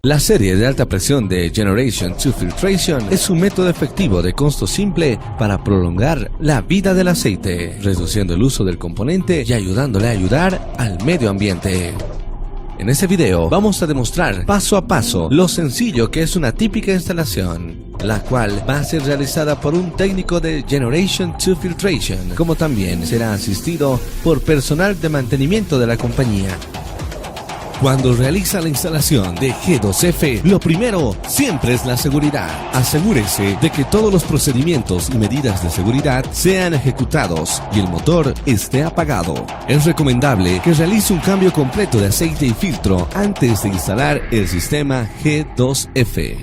La serie de alta presión de Generation 2 Filtration es un método efectivo de costo simple para prolongar la vida del aceite, reduciendo el uso del componente y ayudándole a ayudar al medio ambiente. En este video vamos a demostrar paso a paso lo sencillo que es una típica instalación, la cual va a ser realizada por un técnico de Generation 2 Filtration, como también será asistido por personal de mantenimiento de la compañía. Cuando realiza la instalación de G2F, lo primero siempre es la seguridad. Asegúrese de que todos los procedimientos y medidas de seguridad sean ejecutados y el motor esté apagado. Es recomendable que realice un cambio completo de aceite y filtro antes de instalar el sistema G2F.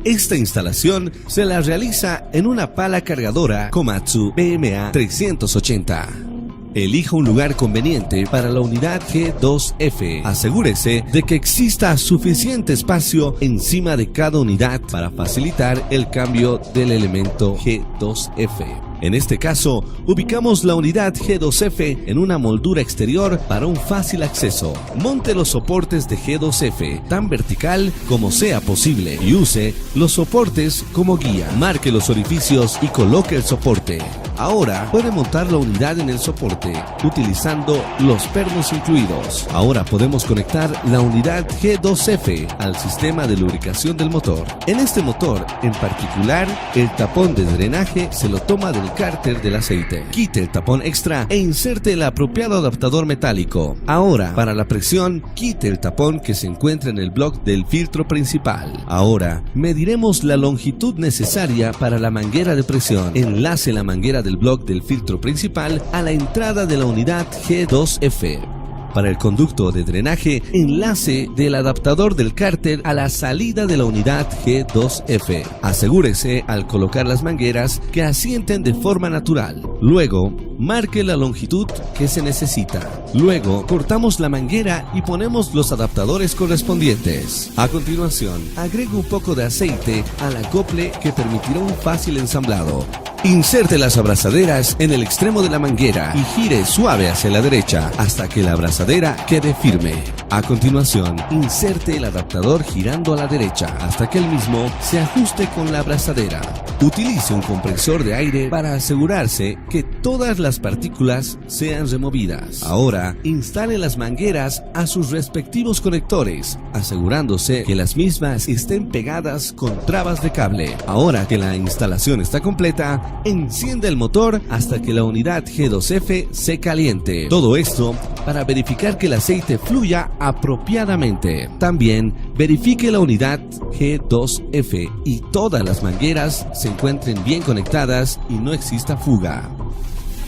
Esta instalación se la realiza en una pala cargadora Komatsu PMA 380. Elija un lugar conveniente para la unidad G2F. Asegúrese de que exista suficiente espacio encima de cada unidad para facilitar el cambio del elemento G2F. En este caso, ubicamos la unidad G2F en una moldura exterior para un fácil acceso. Monte los soportes de G2F tan vertical como sea posible y use los soportes como guía. Marque los orificios y coloque el soporte. Ahora puede montar la unidad en el soporte utilizando los pernos incluidos. Ahora podemos conectar la unidad G2F al sistema de lubricación del motor. En este motor en particular, el tapón de drenaje se lo toma del cárter del aceite. Quite el tapón extra e inserte el apropiado adaptador metálico. Ahora, para la presión, quite el tapón que se encuentra en el bloque del filtro principal. Ahora, mediremos la longitud necesaria para la manguera de presión. Enlace la manguera del bloque del filtro principal a la entrada de la unidad G2F. Para el conducto de drenaje, enlace del adaptador del cárter a la salida de la unidad G2F. Asegúrese al colocar las mangueras que asienten de forma natural. Luego, marque la longitud que se necesita. Luego, cortamos la manguera y ponemos los adaptadores correspondientes. A continuación, agrega un poco de aceite al acople que permitirá un fácil ensamblado. Inserte las abrazaderas en el extremo de la manguera y gire suave hacia la derecha hasta que la abrazadera quede firme. A continuación, inserte el adaptador girando a la derecha hasta que el mismo se ajuste con la abrazadera. Utilice un compresor de aire para asegurarse que todas las partículas sean removidas. Ahora, instale las mangueras a sus respectivos conectores, asegurándose que las mismas estén pegadas con trabas de cable. Ahora que la instalación está completa, enciende el motor hasta que la unidad G2F se caliente. Todo esto para verificar que el aceite fluya apropiadamente. También verifique la unidad G2F y todas las mangueras se encuentren bien conectadas y no exista fuga.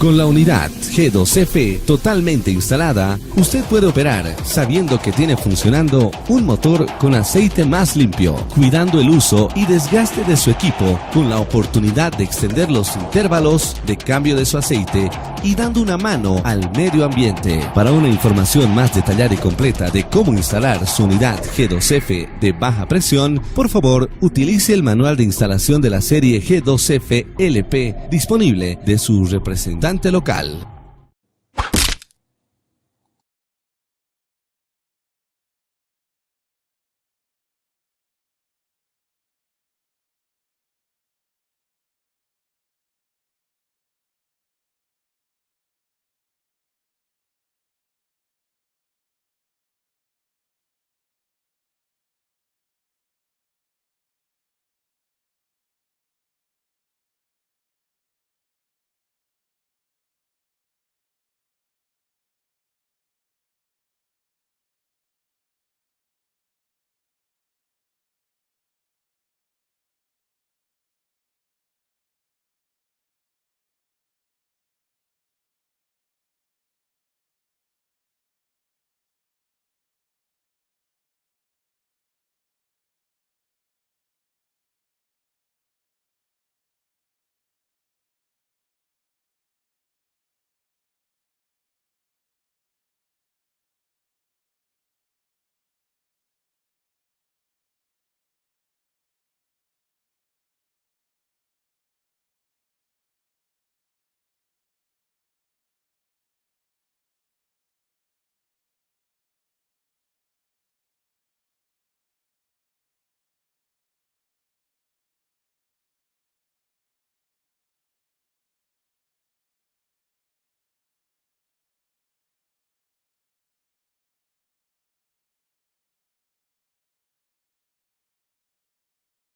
Con la unidad G2F totalmente instalada, usted puede operar sabiendo que tiene funcionando un motor con aceite más limpio, cuidando el uso y desgaste de su equipo con la oportunidad de extender los intervalos de cambio de su aceite y dando una mano al medio ambiente. Para una información más detallada y completa de cómo instalar su unidad G2F de baja presión, por favor utilice el manual de instalación de la serie G2F LP disponible de su representante local.